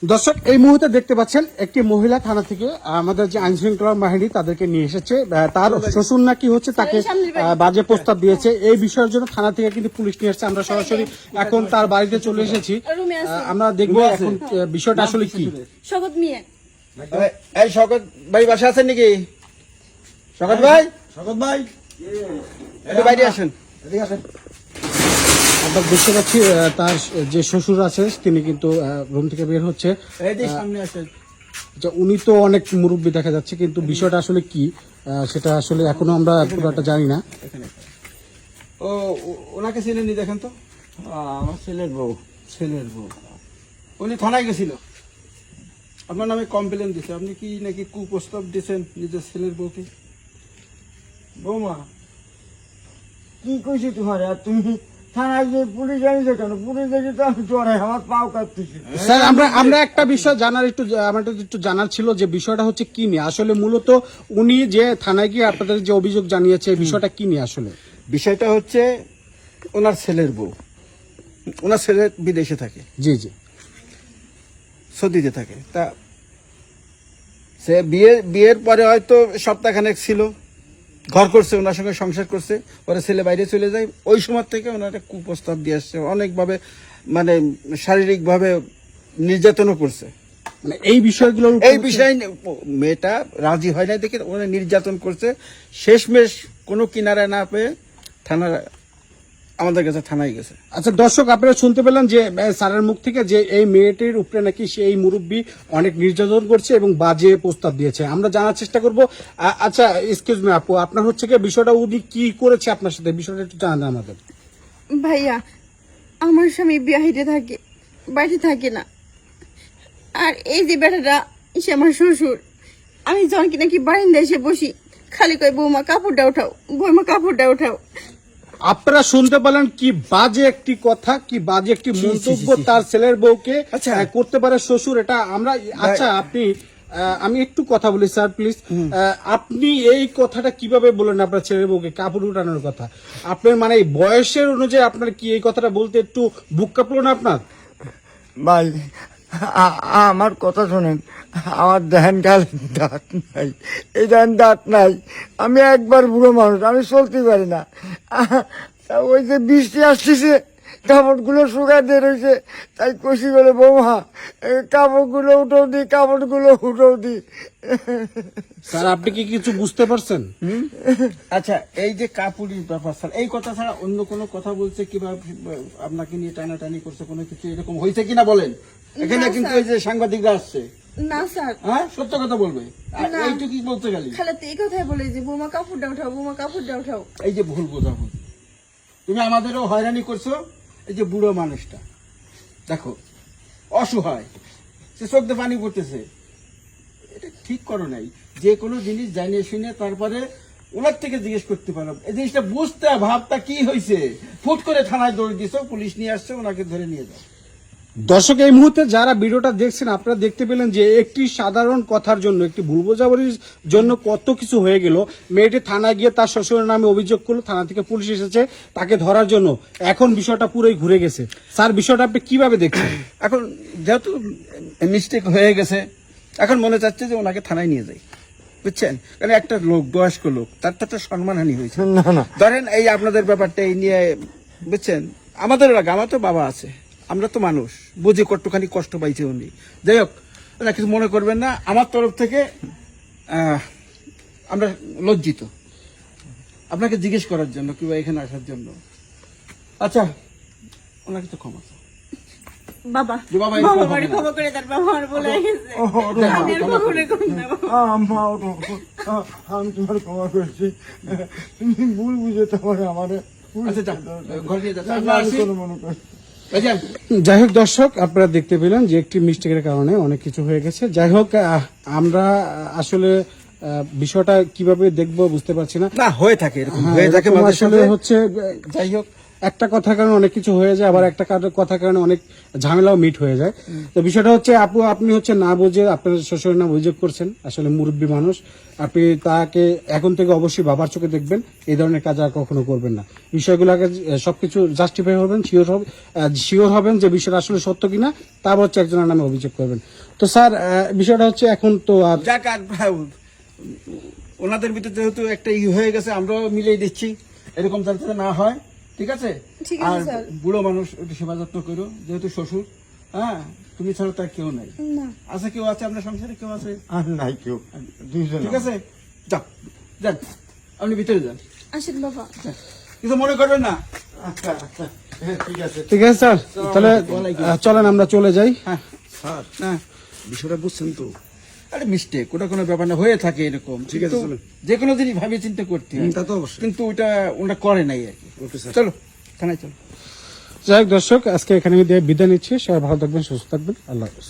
দর্শক এই মুহূর্তে দেখতে পাচ্ছেন একটি মহিলা থানা থেকে আমাদের যে আইন শৃঙ্খলা বাহিনী তাদেরকে নিয়ে এসেছে। তার শ্বশুর নাকি হচ্ছে তাকে বাজে প্রস্তাব দিয়েছে। এই বিষয়ের জন্য থানা থেকে কিন্তু পুলিশ নিয়ে এসেছে। আমরা সরাসরি এখন তার বাড়িতে চলে এসেছি। আমরা দেখবো এখন বিষয়টা আসলে কি। শকত মিয়া, এই শকত ভাই বাসা আছেন নাকি? শকত ভাই, একটু বাইরে আসেন। আমরা দেখতে পাচ্ছি তার যে শ্বশুর আছে তিনি কিন্তু রুম থেকে বের হচ্ছে। সামনে আসেন। আচ্ছা, উনি তো অনেক মুরব্বী দেখা যাচ্ছে, কিন্তু বিষয়টা আসলে কি সেটা আসলে এখনো আমরা পুরোটা জানি না। ও ওনাকে চিনেননি? দেখেন তো, আমার ছেলের বউ। উনি থানায় গেছিল, আপনার নামে কমপ্লেন দিছে। আপনি কি নাকি কুপ্রস্তাব দিয়েছেন নিজের ছেলের বউকে? বৌমা কি কইছি তোমার? আর তুমি থানায় যে পুলিশ আনিছো কেন? পুলিশ দেখি তো আমি চড়াই, আমার পাও কাঁপতেছে। স্যার আমরা একটা বিষয় জানার একটু জানার ছিল যে বিষয়টা হচ্ছে কি নিয়ে আসলে। মূলত উনি যে থানায় গিয়ে আপনাদের যে অভিযোগ জানিয়েছে এই বিষয়টা কি নিয়ে আসলে? বিষয়টা হচ্ছে ওনার ছেলের বউ, ওনার ছেলে বিদেশে থাকে, জি জি, সৌদিতে থাকে। তা সে বিয়ের পরে হয়তো সপ্তাহখানেক ছিল, ঘর করছে, ওনার সঙ্গে সংসার করছে, ওরা ছেলে বাইরে চলে যায়। ওই সময় থেকে ওনার একটা কুপ্রস্তাব দিয়ে আসছে, অনেকভাবে মানে শারীরিকভাবে নির্যাতনও করছে। মানে এই বিষয়গুলো এই বিষয়ে মেয়েটা রাজি হয় না দেখে ওরা নির্যাতন করছে। শেষমেশ কোনো কিনারা না পেয়ে আমাদের কাছে থানায় গেছে। আচ্ছা দর্শক, আপনারা শুনতে পেলেন যে স্যারের মুখ থেকে যে এই মেয়েটির উপরে নাকি সেই মুরব্বী অনেক নির্যাতন করছে এবং বাজে প্রস্তাব দিয়েছে। আমরা জানার চেষ্টা করব। আচ্ছা এক্সকিউজ মি আপু, আপনার হচ্ছে কি বিষয়টা উনি কি করেছে আপনার সাথে, বিষয়টা একটু জানান আমাদের। ভাইয়া আমার স্বামী বিবাহিত থাকে, বাড়িতে থাকে না। আর এই যে বেটাটা সে আমার শ্বশুর। আমি যখন কি নাকি বারান্দায় এসে বসি, খালি কই বৌমা কাপড়টা উঠাও, বৌমা কাপড়টা উঠাও। আপনারা শুনতে পেলেন কি বাজে একটি কথা, কি বাজে একটি মন্তব্য তার ছেলের বউকে করতে পারে শ্বশুর। এটা আমরা আচ্ছা আমি একটু কথা বলি স্যার প্লিজ। আপনি এই কথাটা কিভাবে বলেন আপনার ছেলের বউকে কাপড় উঠানোর কথা? আপনার মানে এই বয়সের অনুযায়ী আপনার কি এই কথাটা বলতে একটু বুক কাঁপলো না আপনার? ভাই আমার কথা শোনেন, আমার দেন কাল দাঁত নাই, এই দেন দাঁত নাই। আমি একবার বুড়ো মানুষ, আমি চলতে পারি না। ওই যে বৃষ্টি আসতেছে, কাপড়গুলো শুকায় দিয়ে রয়েছে, তাই কষি বলে বৌমা কাপড়গুলো উঠো দি। স্যার আপনি কি কিছু বুঝতে পারছেন? আচ্ছা, এই যে কাপুরির ব্যাপার স্যার, এই কথা ছাড়া অন্য কোনো কথা বলছে কিভাবে আপনাকে নিয়ে টানাটানি করছে, কোনো কিছু এরকম হয়েছে কিনা বলেন? এখানে না, কিন্তু স্যার। এই যে সাংবাদিকরা আসছে, না স্যার, হ্যাঁ সত্য কথা বলবে। আর না। এইটুকু কি বলতে গেলি? খালি তো এই কথাই বলে যে বৌমা কাপড়টা উঠাও, বৌমা কাপড়টা উঠাও। এই যে ভুল বোঝাবুঝি, তুমি আমাদেরও হয়রানি করছো। এই যে বুড়ো মানুষটা দেখো, অসহায়, সে চোখ দিয়ে পানি পড়তেছে, এটা ঠিক করো নাই। যে কোনো জিনিস জানিয়ে শুনে তারপরে ওনার থেকে জিজ্ঞেস করতে পারো। এই জিনিসটা বুঝতে, ভাবটা কি হয়েছে। ফুট করে থানায় দৌড় দিছো, পুলিশ নিয়ে আসছে, ওনাকে ধরে নিয়ে যাও। দর্শক এই মুহূর্তে যারা ভিডিওটা দেখছেন আপনারা দেখতে পেলেন যে একটি সাধারণ কথার জন্য, একটি ভুল বোঝাবুঝির জন্য কত কিছু হয়ে গেল। মেয়েটি থানায় গিয়ে তার শ্বশুরের নামে অভিযোগ করলো, থানা থেকে পুলিশ এসেছে তাকে ধরার জন্য। এখন বিষয়টা পুরোই ঘুরে গেছে। স্যার বিষয়টা আপনি কিভাবে দেখছেন? এখন যেহেতু মিস্টেক হয়ে গেছে, এখন মনে চাচ্ছে যে ওনাকে থানায় নিয়ে যাই, বুঝছেন? কারণ একটা লোক, বয়স্ক লোক, তার তো একটা সম্মানহানি হয়েছে। না ধরেন এই আপনাদের ব্যাপারটা এই নিয়ে, বুঝছেন, আমাদের লাগে, আমার তো বাবা আছে, আমরা তো মানুষ, বুঝি কতখানি কষ্ট পাইছে উনি। যাই হোক, না কিছু মনে করবেন না, আমার তরফ থেকে আমরা লজ্জিত আপনাকে জিজ্ঞেস করার জন্য কিংবা এখানে আসার জন্য। আচ্ছা, ওনাকে তো ক্ষমা চাও। বাবা যে বাবা বাবা এরকম আমারে হবে না। ক্ষমা করে দেন, বাবা আমার বলে গেছে। আমি আর কখনো করব না বাবা। আম্মা ওঠো, আমি তোমার ক্ষমা করছি। তুমি ভুল বুঝে তোমার আমারে আচ্ছা যা, ঘরে নিয়ে যা। মনে করছি। যান। যাই হোক দর্শক, আপনারা দেখতে পেলেন যে একটি মিস্টেকের কারণে অনেক কিছু হয়ে গেছে। যাই হোক আমরা আসলে বিষয়টা কিভাবে দেখবো বুঝতে পারছি না। না হয়ে থাকে, এরকম হ্যাঁ, হয়ে থাকে এরকম মাঝে আসলে সাঝে। হচ্ছে। যাই হোক, একটা কথার কারণে অনেক কিছু হয়ে যায়, আবার একটা কথার কারণে অনেক ঝামেলাও মিট হয়ে যায়। তো বিষয়টা হচ্ছে আপু, আপনি হচ্ছে না বুঝে আপনার শ্বশুরের নাম অভিযোগ করছেন, আসলে মুরব্বী মানুষ, আপনি তাকে এখন থেকে অবশ্যই বাবার চোখে দেখবেন, এই ধরনের কাজ আর কখনো করবেন না। বিষয়গুলোকে সবকিছু জাস্টিফাই হবেন, শিওর হবেন যে বিষয়টা আসলে সত্য কিনা, তারপর হচ্ছে একজনের নামে অভিযোগ করবেন। তো স্যার, বিষয়টা হচ্ছে এখন তো আর যাক, আর ওনাদের ভিতরে যেহেতু একটা হয়ে গেছে, আমরাও মিলিয়ে দিচ্ছি, এরকম যাতে না হয়, ঠিক আছে? ঠিক আছে, আর স্যার। বুড়ো মানুষ একটু সেবা যত্ন করো, যেহেতু শ্বশুর, হ্যাঁ, তুমি ছাড়া তার কেউ নাই। না আছে কেউ আছে আপনার সংসারে, কেউ আছে? আর নাই কেউ, দুইজন। ঠিক আছে, যাও, যান, আপনি ভিতরে যান, আসেন বাবা। কিছু মনে করবেন না। আচ্ছা আচ্ছা, ঠিক আছে। ঠিক আছে স্যার, তাহলে চলেন আমরা চলে যাই। হ্যাঁ, স্যার হ্যাঁ, বিষয়টা বুঝছেন তো? আরে মিস্টেক, ওটা কোনো ব্যাপার না, হয়ে থাকে এরকম। ঠিক আছে, কিন্তু চলুন। যে কোনো জিনিস ভাবে চিন্তা করতে হয়। তা তো অবশ্যই। কিন্তু ওটা ওটা করে নাই আর কি। Okay sir. চলো, থানায় চলো। যাই হোক দর্শক, আজকে এখানে বিদায় নিচ্ছি। সবাই ভালো থাকবেন, সুস্থ থাকবেন, আল্লাহ হাফেজ।